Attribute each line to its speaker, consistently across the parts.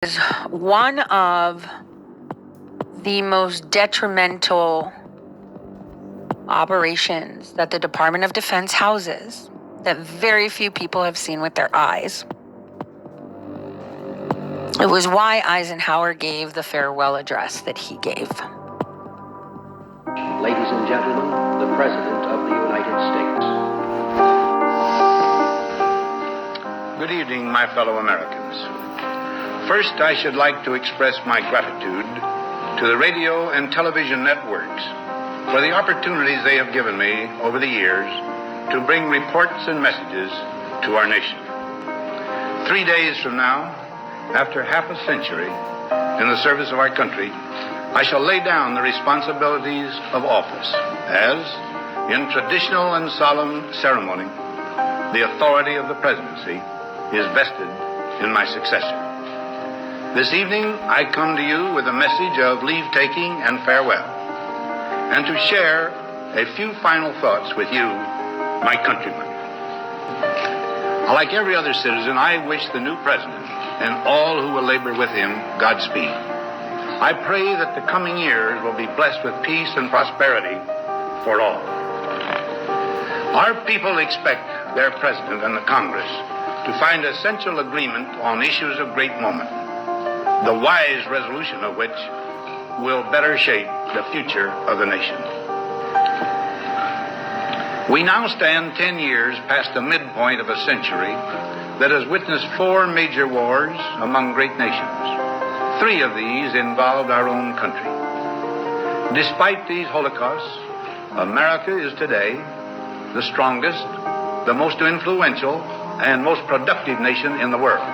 Speaker 1: is one of the most detrimental operations that the Department of Defense houses that very few people have seen with their eyes. It was why Eisenhower gave the farewell address that he gave.
Speaker 2: Ladies and gentlemen, the President of the United States.
Speaker 3: Good evening, my fellow Americans. First, I should like to express my gratitude to the radio and television networks for the opportunities they have given me over the years to bring reports and messages to our nation. 3 days from now, after half a century in the service of our country, I shall lay down the responsibilities of office as, in traditional and solemn ceremony, the authority of the presidency is vested in my successor. This evening, I come to you with a message of leave-taking and farewell, and to share a few final thoughts with you, my countrymen. Like every other citizen, I wish the new president and all who will labor with him Godspeed. I pray that the coming years will be blessed with peace and prosperity for all. Our people expect their president and the Congress to find essential agreement on issues of great moment, the wise resolution of which will better shape the future of the nation. We now stand 10 years past the midpoint of a century that has witnessed 4 major wars among great nations. 3 of these involved our own country. Despite these holocausts, America is today the strongest, the most influential, and most productive nation in the world.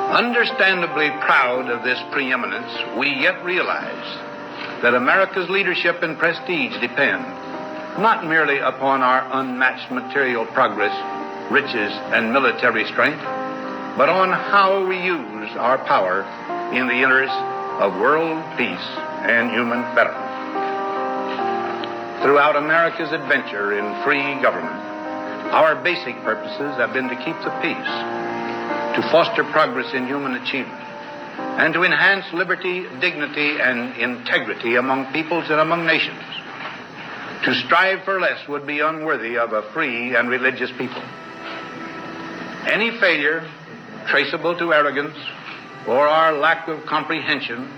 Speaker 3: Understandably proud of this preeminence, we yet realize that America's leadership and prestige depend not merely upon our unmatched material progress, riches, and military strength, but on how we use our power in the interest of world peace and human betterment. Throughout America's adventure in free government, our basic purposes have been to keep the peace, to foster progress in human achievement, and to enhance liberty, dignity, and integrity among peoples and among nations. To strive for less would be unworthy of a free and religious people. Any failure traceable to arrogance or our lack of comprehension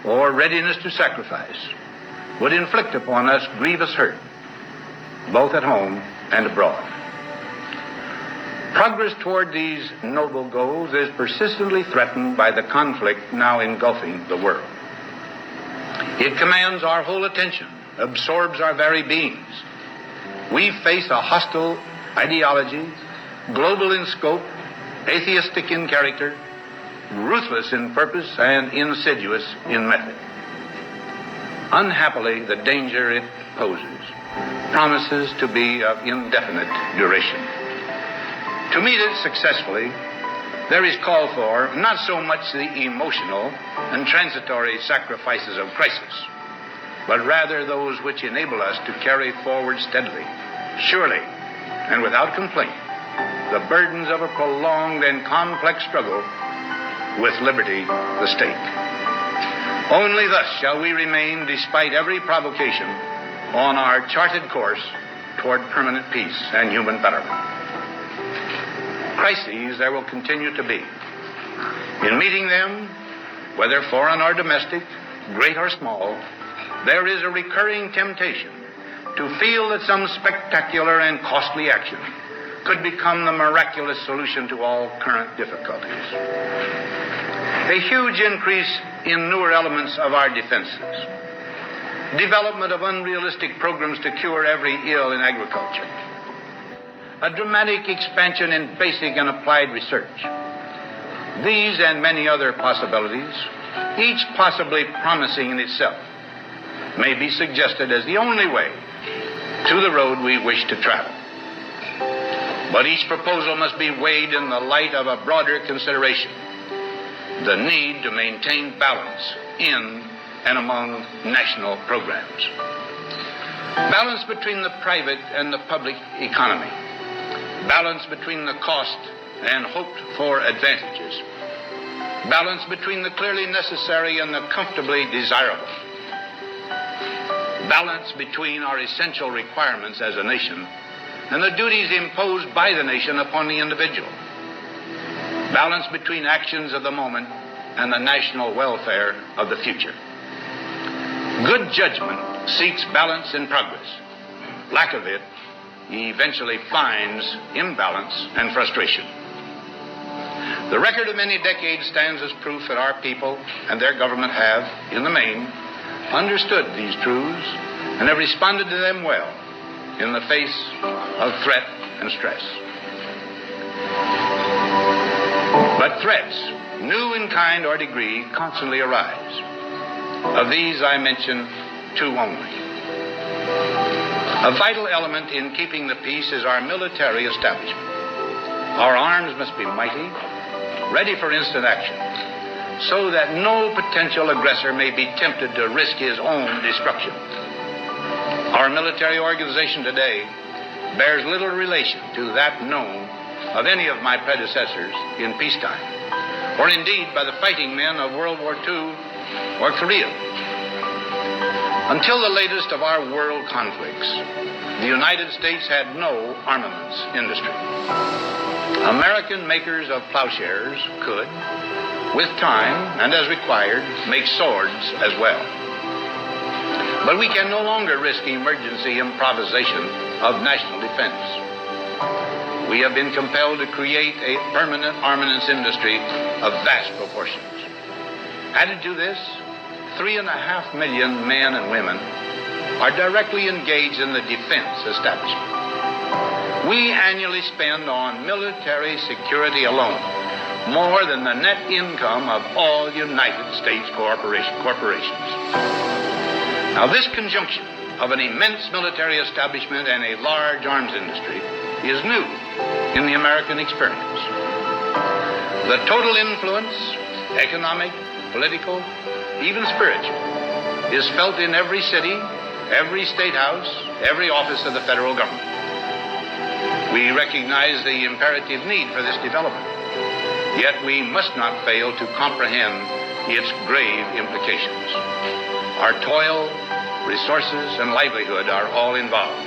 Speaker 3: or readiness to sacrifice would inflict upon us grievous hurt, both at home and abroad. Progress toward these noble goals is persistently threatened by the conflict now engulfing the world. It commands our whole attention, absorbs our very beings. We face a hostile ideology, global in scope, atheistic in character, ruthless in purpose, and insidious in method. Unhappily, the danger it poses promises to be of indefinite duration. To meet it successfully, there is call for not so much the emotional and transitory sacrifices of crisis, but rather those which enable us to carry forward steadily, surely, and without complaint, the burdens of a prolonged and complex struggle with liberty, the stake. Only thus shall we remain, despite every provocation, on our charted course toward permanent peace and human betterment. Crises there will continue to be. In meeting them, whether foreign or domestic, great or small, there is a recurring temptation to feel that some spectacular and costly action could become the miraculous solution to all current difficulties. A huge increase in newer elements of our defenses, development of unrealistic programs to cure every ill in agriculture, a dramatic expansion in basic and applied research. These and many other possibilities, each possibly promising in itself, may be suggested as the only way to the road we wish to travel. But each proposal must be weighed in the light of a broader consideration, the need to maintain balance in and among national programs. Balance between the private and the public economy. Balance between the cost and hoped-for advantages. balance between the clearly necessary and the comfortably desirable, balance between our essential requirements as a nation and the duties imposed by the nation upon the individual, balance between actions of the moment and the national welfare of the future. Good judgment seeks balance in progress. Lack of it eventually finds imbalance and frustration. The record of many decades stands as proof that our people and their government have, in the main, understood these truths and have responded to them well in the face of threat and stress. But threats, new in kind or degree, constantly arise. Of these I mention two only. A vital element in keeping the peace is our military establishment. Our arms must be mighty, ready for instant action, so that no potential aggressor may be tempted to risk his own destruction. Our military organization today bears little relation to that known of any of my predecessors in peacetime, or indeed by the fighting men of World War II or Korea. Until the latest of our world conflicts, the United States had no armaments industry. American makers of plowshares could, with time and as required, make swords as well. But we can no longer risk emergency improvisation of national defense. We have been compelled to create a permanent armaments industry of vast proportions. Added to this, 3.5 million men and women are directly engaged in the defense establishment. We annually spend on military security alone more than the net income of all United States corporations. Now, this conjunction of an immense military establishment and a large arms industry is new in the American experience. The total influence, economic, political, even spiritual, is felt in every city, every state house, every office of the federal government. We recognize the imperative need for this development, yet we must not fail to comprehend its grave implications. Our toil, resources, and livelihood are all involved.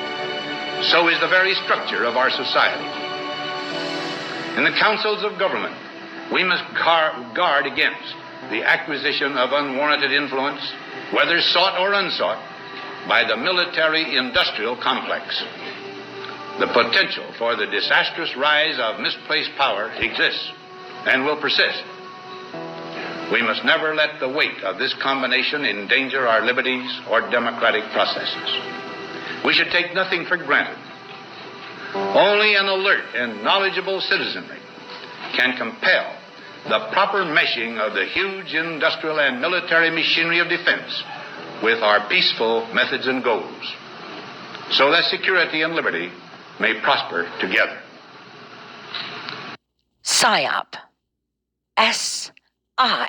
Speaker 3: So is the very structure of our society. In the councils of government, we must guard against the acquisition of unwarranted influence, whether sought or unsought, by the military-industrial complex. The potential for the disastrous rise of misplaced power exists and will persist. We must never let the weight of this combination endanger our liberties or democratic processes. We should take nothing for granted. Only an alert and knowledgeable citizenry can compel the proper meshing of the huge industrial and military machinery of defense with our peaceful methods and goals, so that security and liberty may prosper together.
Speaker 1: PSYOP. SIOP.